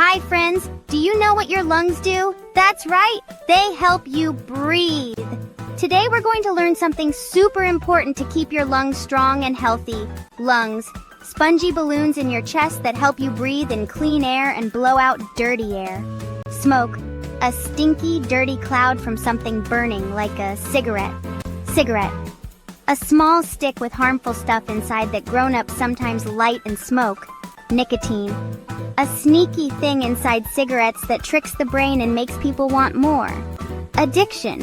Hi friends, do you know what your lungs do? That's right, they help you breathe. Today we're going to learn something super important to keep your lungs strong and healthy. Lungs, spongy balloons in your chest that help you breathe in clean air and blow out dirty air. Smoke, a stinky, dirty cloud from something burning like a cigarette. Cigarette, a small stick with harmful stuff inside that grown-ups sometimes light and smoke. Nicotine, a sneaky thing inside cigarettes that tricks the brain and makes people want more. Addiction,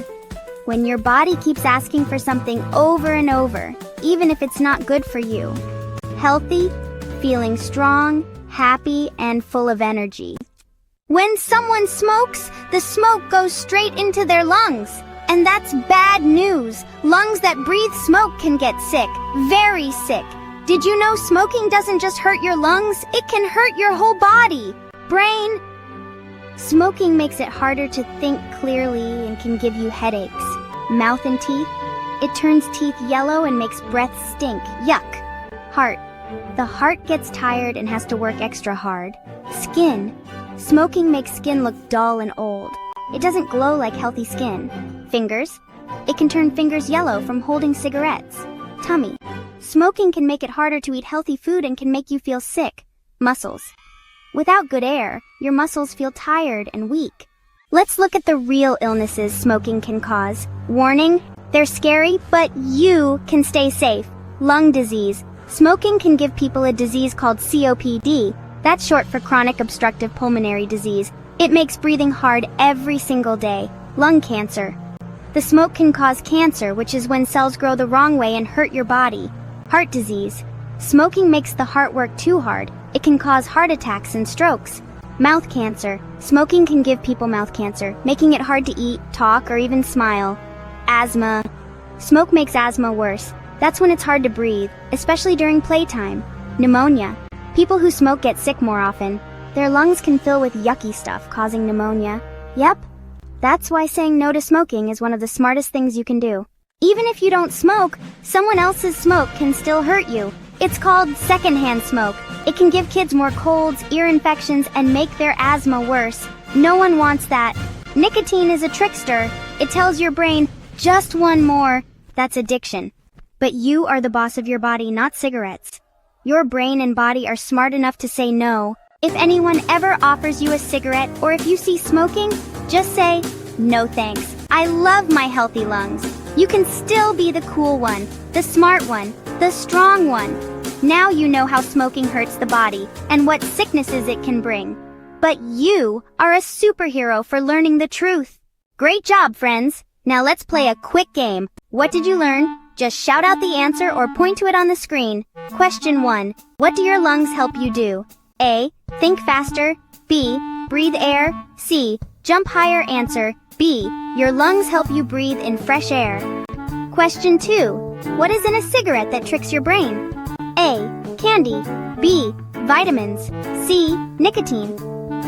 when your body keeps asking for something over and over, even if it's not good for you. Healthy, feeling strong, happy, and full of energy. When someone smokes, the smoke goes straight into their lungs. And that's bad news. Lungs that breathe smoke can get sick, very sick. Did you know smoking doesn't just hurt your lungs, it can hurt your whole body, brain? Smoking makes it harder to think clearly and can give you headaches. Mouth and teeth, it turns teeth yellow and makes breath stink. Yuck. Heart, the heart gets tired and has to work extra hard. Skin, smoking makes skin look dull and old. It doesn't glow like healthy skin. Fingers, it can turn fingers yellow from holding cigarettes. Tummy, smoking can make it harder to eat healthy food and can make you feel sick. Muscles, without good air, your muscles feel tired and weak. Let's look at the real illnesses smoking can cause. Warning, they're scary, but you can stay safe. Lung disease, smoking can give people a disease called COPD. That's short for chronic obstructive pulmonary disease. It makes breathing hard every single day. Lung cancer, the smoke can cause cancer, which is when cells grow the wrong way and hurt your body. Heart disease, smoking makes the heart work too hard. It can cause heart attacks and strokes. Mouth cancer, smoking can give people mouth cancer, making it hard to eat, talk, or even smile. Asthma, smoke makes asthma worse. That's when it's hard to breathe, especially during playtime. Pneumonia, people who smoke get sick more often. Their lungs can fill with yucky stuff, causing pneumonia. Yep, that's why saying no to smoking is one of the smartest things you can do. Even if you don't smoke, someone else's smoke can still hurt you. It's called secondhand smoke. It can give kids more colds, ear infections, and make their asthma worse. No one wants that. Nicotine is a trickster. It tells your brain, just one more. That's addiction. But you are the boss of your body, not cigarettes. Your brain and body are smart enough to say no. If anyone ever offers you a cigarette or if you see smoking, just say, no thanks. I love my healthy lungs. You can still be the cool one, the smart one, the strong one. Now you know how smoking hurts the body and what sicknesses it can bring. But you are a superhero for learning the truth. Great job, friends. Now let's play a quick game. What did you learn? Just shout out the answer or point to it on the screen. Question 1. What do your lungs help you do? A. Think faster. B. Breathe air. C. Jump higher. Answer B. Your lungs help you breathe in fresh air. Question 2. What is in a cigarette that tricks your brain? A. Candy. B. Vitamins. C. Nicotine.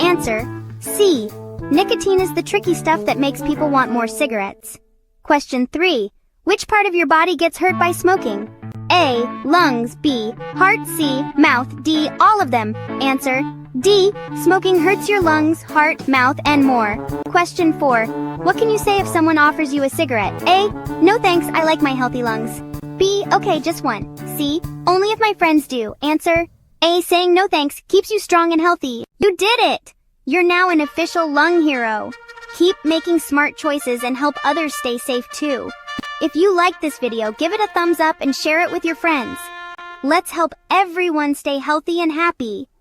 Answer C. Nicotine is the tricky stuff that makes people want more cigarettes. Question 3. Which part of your body gets hurt by smoking? A. Lungs. B. Heart. C. Mouth. D. All of them. Answer D. Smoking hurts your lungs, heart, mouth, and more. Question 4. What can you say if someone offers you a cigarette? A. No thanks, I like my healthy lungs. B. Okay, just one. C. Only if my friends do. Answer A. Saying no thanks keeps you strong and healthy. You did it! You're now an official lung hero. Keep making smart choices and help others stay safe too. If you liked this video, give it a thumbs up and share it with your friends. Let's help everyone stay healthy and happy.